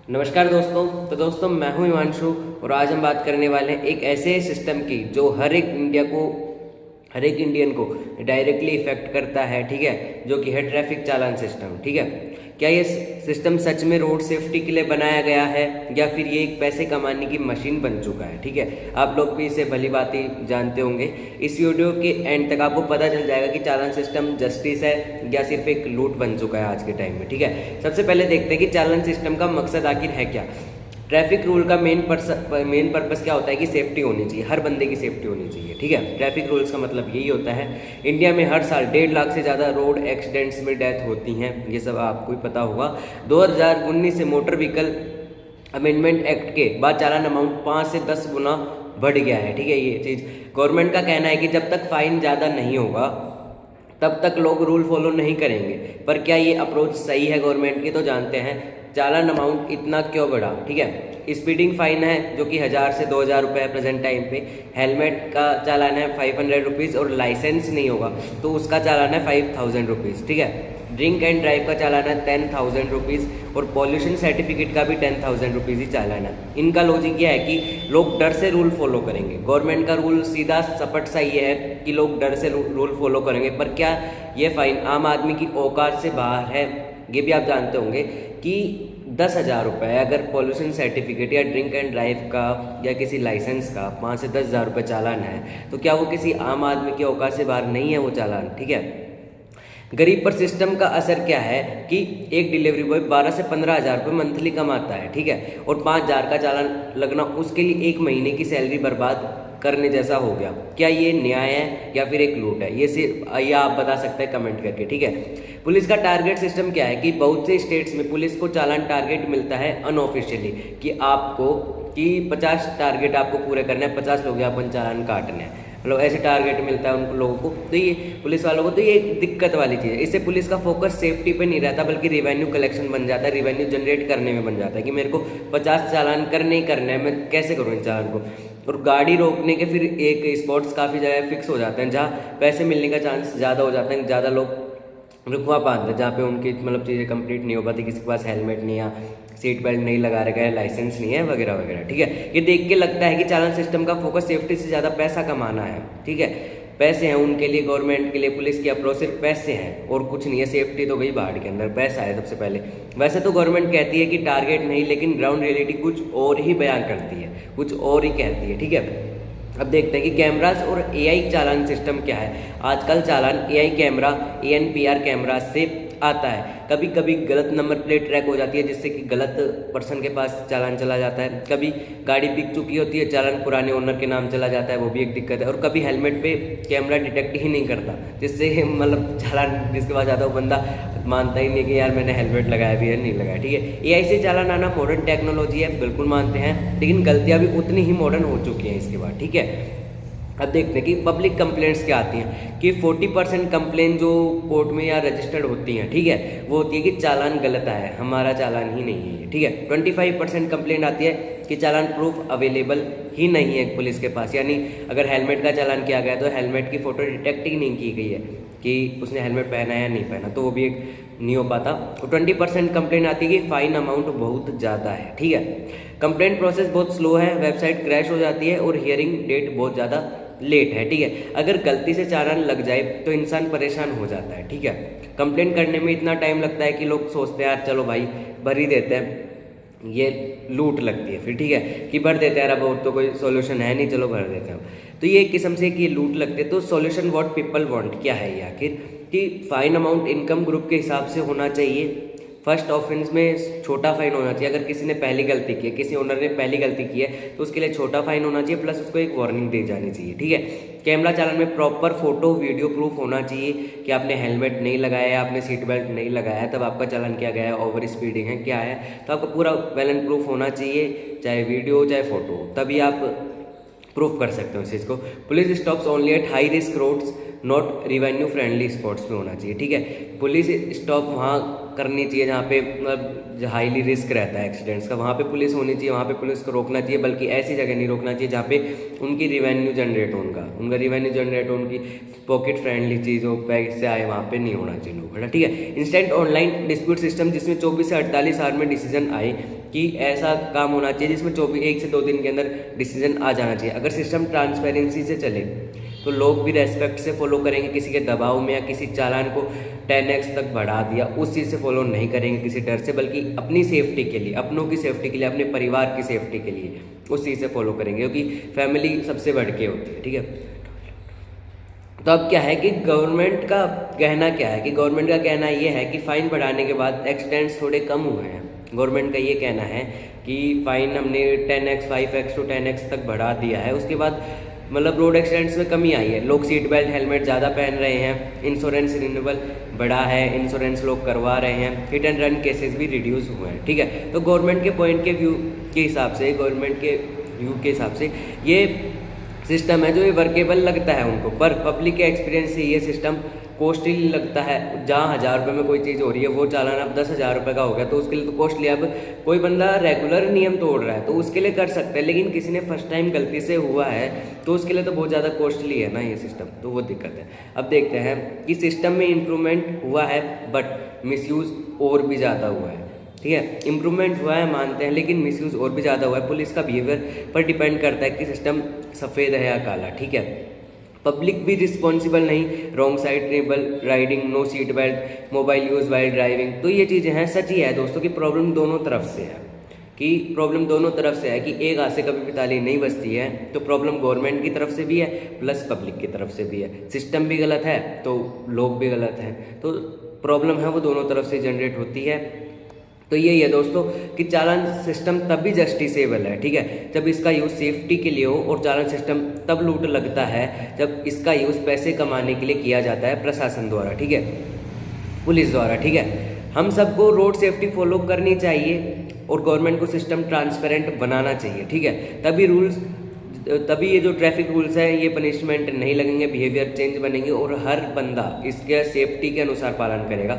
नमस्कार दोस्तों। तो दोस्तों मैं हूं हिमांशु और आज हम बात करने वाले हैं एक ऐसे सिस्टम की जो हर एक इंडियन को डायरेक्टली इफेक्ट करता है, ठीक है, जो कि है ट्रैफिक चालान सिस्टम। ठीक है, क्या ये सिस्टम सच में रोड सेफ्टी के लिए बनाया गया है या फिर ये एक पैसे कमाने की मशीन बन चुका है? ठीक है, आप लोग भी इसे भली भांति जानते होंगे। इस वीडियो के एंड तक आपको पता चल जाएगा कि चालान सिस्टम जस्टिस है या सिर्फ एक लूट बन चुका है आज के टाइम में। ठीक है, सबसे पहले देखते हैं कि चालान सिस्टम का मकसद आखिर है क्या। ट्रैफिक रूल का मेन पर्पस क्या होता है कि सेफ्टी होनी चाहिए, हर बंदे की सेफ्टी होनी चाहिए। ठीक है, ट्रैफिक रूल्स का मतलब यही होता है। इंडिया में हर साल 1.5 लाख से ज़्यादा रोड एक्सीडेंट्स में डेथ होती हैं, ये सब आपको ही पता होगा। 2019 से मोटर व्हीकल अमेंडमेंट एक्ट के बाद चालान अमाउंट 5 से 10 गुना बढ़ गया है। ठीक है, ये चीज़ गवर्नमेंट का कहना है कि जब तक फाइन ज़्यादा नहीं होगा तब तक लोग रूल फॉलो नहीं करेंगे। पर क्या ये अप्रोच सही है गवर्नमेंट की? तो जानते हैं चालान अमाउंट इतना क्यों बढ़ा। ठीक है, स्पीडिंग फाइन है जो कि 1000 से 2000 रुपये है प्रेजेंट टाइम पे। हेलमेट का चालान है 500 रुपीज़ और लाइसेंस नहीं होगा तो उसका चालान है 5000 रुपीज़। ठीक है, ड्रिंक एंड ड्राइव का चालान है 10,000 रुपीज़ और पॉल्यूशन सर्टिफिकेट का भी 10,000 रुपीज़ ही चालान है। इनका लॉजिक यह है कि लोग डर से रूल फॉलो करेंगे। गवर्नमेंट का रूल सीधा सपट सा ये है कि लोग डर से रूल फॉलो करेंगे। पर क्या ये फाइन आम आदमी की औकात से बाहर है? ये भी आप जानते होंगे कि 10,000 रुपये अगर पॉल्यूशन सर्टिफिकेट या ड्रिंक एंड ड्राइव का या किसी लाइसेंस का 5 से 10,000 रुपये चालान है तो क्या वो किसी आम आदमी की औकात से बाहर नहीं है वो चालान? ठीक है, गरीब पर सिस्टम का असर क्या है कि एक डिलीवरी बॉय 12 से 15,000 रुपये मंथली कमाता है। ठीक है, और 5,000 का चालान लगना उसके लिए एक महीने की सैलरी बर्बाद करने जैसा हो गया। क्या ये न्याय है या फिर एक लूट है? ये आप बता सकते हैं कमेंट करके। ठीक है, पुलिस का टारगेट सिस्टम क्या है कि बहुत से स्टेट्स में पुलिस को चालान टारगेट मिलता है अनऑफिशियली कि 50 टारगेट आपको पूरे करने हैं, 50 लोग अपन चालान काटने हैं, मतलब ऐसे टारगेट मिलता है उन लोगों को। तो ये पुलिस वालों को तो ये एक दिक्कत वाली चीज़ है। इससे पुलिस का फोकस सेफ्टी पे नहीं रहता बल्कि रिवेन्यू कलेक्शन बन जाता है, रिवेन्यू जनरेट करने में बन जाता है कि मेरे को 50 चालान करने ही करने हैं, मैं कैसे करूँ इन चालान को। और गाड़ी रोकने के फिर एक स्पॉट्स काफ़ी जगह फिक्स हो जाते हैं जहाँ पैसे मिलने का चांस ज़्यादा हो जाता है, ज़्यादा लोग रुकवा पाते हैं, जहाँ पे उनकी मतलब चीज़ें कंप्लीट नहीं हो पाती, किसी के पास हेलमेट नहीं है, सीट बेल्ट नहीं लगा रखा है, लाइसेंस नहीं है, वगैरह वगैरह। ठीक है, ये देख के लगता है कि चालान सिस्टम का फोकस सेफ्टी से ज़्यादा पैसा कमाना है। ठीक है, पैसे हैं उनके लिए, गवर्नमेंट के लिए, पुलिस की अप्रोच सिर्फ पैसे हैं और कुछ नहीं है। सेफ्टी तो गई बाढ़ के अंदर, पैसा है सबसे पहले। वैसे तो गवर्नमेंट कहती है कि टारगेट नहीं, लेकिन ग्राउंड रियलिटी कुछ और ही बयान करती है, कुछ और ही कहती है। ठीक है, अब देखते हैं कि कैमरास और एआई चालान सिस्टम क्या है। आजकल चालान एआई कैमरा, एएनपीआर कैमरा से आता है। कभी कभी गलत नंबर प्लेट ट्रैक हो जाती है जिससे कि गलत पर्सन के पास चालान चला जाता है। कभी गाड़ी बिक चुकी होती है, चालान पुराने ओनर के नाम चला जाता है, वो भी एक दिक्कत है। और कभी हेलमेट पे कैमरा डिटेक्ट ही नहीं करता, जिससे मतलब चालान जिसके पास जाता है वो बंदा मानता ही नहीं कि यार मैंने हेलमेट लगाया भी है नहीं लगाया। ठीक है, एआई से चालान आना मॉडर्न टेक्नोलॉजी है, बिल्कुल मानते हैं, लेकिन गलतियाँ भी उतनी ही मॉडर्न हो चुकी हैं इसके बाद। ठीक है, अब देखते हैं कि पब्लिक कंप्लेंट्स क्या आती हैं कि 40% कंप्लेंट जो कोर्ट में या रजिस्टर्ड होती हैं, ठीक है, वो होती है कि चालान गलत आया है, हमारा चालान ही नहीं है। ठीक है, 25% कंप्लेंट आती है कि चालान प्रूफ अवेलेबल ही नहीं है पुलिस के पास, यानी अगर हेलमेट का चालान किया गया तो हेलमेट की फ़ोटो डिटेक्ट ही नहीं की गई है कि उसने हेलमेट पहना है या नहीं पहना, तो वो भी एक नहीं हो पाता। और 20% कंप्लेंट आती है कि फ़ाइन अमाउंट बहुत ज़्यादा है। ठीक है, कंप्लेंट प्रोसेस बहुत स्लो है, वेबसाइट क्रैश हो जाती है और हियरिंग डेट बहुत ज़्यादा लेट है। ठीक है, अगर गलती से चालान लग जाए तो इंसान परेशान हो जाता है। ठीक है, कंप्लेंट करने में इतना टाइम लगता है कि लोग सोचते हैं यार चलो भाई भर ही देते हैं, ये लूट लगती है फिर। ठीक है, कि भर देते हैं यार, अब और तो कोई सॉल्यूशन है नहीं, चलो भर देते हैं। तो ये एक किस्म से कि लूट लगते हैं। तो सॉल्यूशन व्हाट पीपल वांट क्या है ये आखिर कि फाइन अमाउंट इनकम ग्रुप के हिसाब से होना चाहिए। फर्स्ट ऑफेंस में छोटा फाइन होना चाहिए। अगर किसी ने पहली गलती की है, किसी ओनर ने पहली गलती की है तो उसके लिए छोटा फाइन होना चाहिए, प्लस उसको एक वार्निंग दी जानी चाहिए। ठीक है, कैमरा चालान में प्रॉपर फोटो वीडियो प्रूफ होना चाहिए कि आपने हेलमेट नहीं लगाया है, आपने सीट बेल्ट नहीं लगाया है, तब आपका चालान किया गया है, ओवर स्पीडिंग है क्या है, तो आपका पूरा वेल एंड प्रूफ होना चाहिए, चाहे वीडियो चाहे फोटो, तभी आप प्रूफ कर सकते हो इस चीज़ को। Police stops only at high risk roads, not revenue friendly spots पे होना चाहिए। ठीक है, पुलिस स्टॉप वहाँ करनी चाहिए जहाँ पे मतलब हाईली रिस्क रहता है एक्सीडेंट्स का, वहाँ पे पुलिस होनी चाहिए, वहाँ पे पुलिस को रोकना चाहिए, बल्कि ऐसी जगह नहीं रोकना चाहिए जहाँ पे उनकी रिवेन्यू जनरेट हो, उनका रिवेन्यू जनरेट हो, उनकी पॉकेट फ्रेंडली चीज़ हो, पैसे आए, वहाँ पे नहीं होना चाहिए लोग, है ना, ठीक है। इंस्टेंट ऑनलाइन डिस्प्यूट सिस्टम जिसमें 24 से 48 आवर में डिसीजन आए, कि ऐसा काम होना चाहिए जिसमें 1 से 2 दिन के अंदर डिसीजन आ जाना चाहिए। अगर सिस्टम ट्रांसपेरेंसी से चले तो लोग भी रेस्पेक्ट से फॉलो करेंगे, किसी के दबाव में या किसी चालान को 10x तक बढ़ा दिया उस चीज़ से फॉलो नहीं करेंगे किसी डर से, बल्कि अपनी सेफ्टी के लिए, अपनों की सेफ्टी के लिए, अपने परिवार की सेफ्टी के लिए उस चीज़ से फॉलो करेंगे, क्योंकि फैमिली सबसे बढ़ के होती है, ठीक है। तो अब क्या है कि गवर्नमेंट का कहना क्या है, कि गवर्नमेंट का कहना ये है कि फ़ाइन बढ़ाने के बाद एक्सीडेंट्स थोड़े कम हुए हैं। गवर्नमेंट का ये कहना है कि फ़ाइन हमने 10x 5x to 10x तक बढ़ा दिया है, उसके बाद मतलब रोड एक्सीडेंट्स में कमी आई है, लोग सीट बेल्ट हेलमेट ज़्यादा पहन रहे हैं, इंश्योरेंस रिन्यूअल बढ़ा है, इंश्योरेंस लोग करवा रहे हैं, हिट एंड रन केसेस भी रिड्यूस हुए हैं, ठीक है। तो गवर्नमेंट के पॉइंट के व्यू के हिसाब से, गवर्नमेंट के व्यू के हिसाब से ये सिस्टम है जो ये वर्केबल लगता है उनको, पर पब्लिक के एक्सपीरियंस से ये सिस्टम कॉस्टली लगता है। जहाँ 1000 रुपये में कोई चीज़ हो रही है वो चालान अब 10,000 रुपये का हो गया, तो उसके लिए तो कॉस्टली। अब कोई बंदा रेगुलर नियम तोड़ रहा है तो उसके लिए कर सकते हैं, लेकिन किसी ने फर्स्ट टाइम गलती से हुआ है तो उसके लिए तो बहुत ज़्यादा कॉस्टली है ना ये सिस्टम, तो वो दिक्कत है। अब देखते हैं कि सिस्टम में इम्प्रूवमेंट हुआ है बट मिसयूज़ और भी ज़्यादा हुआ है, ठीक है। इम्प्रूवमेंट हुआ है मानते हैं, लेकिन मिसयूज़ और भी ज़्यादा हुआ है। पुलिस का बिहेवियर पर डिपेंड करता है कि सिस्टम सफ़ेद है या काला, ठीक है। पब्लिक भी रिस्पॉन्सिबल नहीं, wrong side triple riding, no seat belt, mobile use while driving, तो ये चीज़ें हैं। सच ही है दोस्तों कि प्रॉब्लम दोनों तरफ से है, कि प्रॉब्लम दोनों तरफ से है, कि एक हाथ से कभी भी ताली नहीं बजती है। तो प्रॉब्लम गवर्नमेंट की तरफ से भी है प्लस पब्लिक की तरफ से भी है। सिस्टम भी गलत है तो लोग भी गलत हैं, तो प्रॉब्लम है वो दोनों तरफ से जनरेट होती है। तो यही है दोस्तों कि चालान सिस्टम तब भी जस्टिसेबल है, ठीक है, जब इसका यूज़ सेफ्टी के लिए हो, और चालान सिस्टम तब लूट लगता है जब इसका यूज़ पैसे कमाने के लिए किया जाता है प्रशासन द्वारा, ठीक है, पुलिस द्वारा, ठीक है। हम सबको रोड सेफ्टी फॉलो करनी चाहिए और गवर्नमेंट को सिस्टम ट्रांसपेरेंट बनाना चाहिए, ठीक है, तभी ये जो ट्रैफिक रूल्स हैं ये पनिशमेंट नहीं लगेंगे, बिहेवियर चेंज बनेंगे और हर बंदा इसके सेफ्टी के अनुसार पालन करेगा,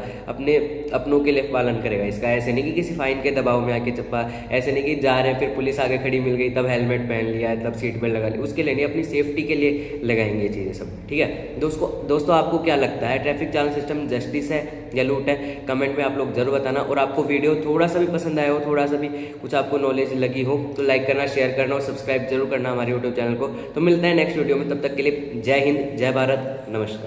अपनों के लिए पालन करेगा इसका। ऐसे नहीं कि किसी फाइन के दबाव में आके चप्पा, ऐसे नहीं कि जा रहे हैं फिर पुलिस आगे खड़ी मिल गई तब हेलमेट पहन लिया तब सीट बेल्ट लगा ली, उसके लिए नहीं, अपनी सेफ्टी के लिए लगाएंगे ये चीज़ें सब, ठीक है। दोस्तों आपको क्या लगता है, ट्रैफिक चालान सिस्टम जस्टिस है या लूट है? कमेंट में आप लोग जरूर बताना। और आपको वीडियो थोड़ा सा भी पसंद आया हो, थोड़ा सा भी कुछ आपको नॉलेज लगी हो तो लाइक करना, शेयर करना और सब्सक्राइब जरूर करना हमारे यूट्यूब चैनल को। तो मिलते हैं नेक्स्ट वीडियो में, तब तक के लिए जय हिंद, जय भारत, नमस्कार।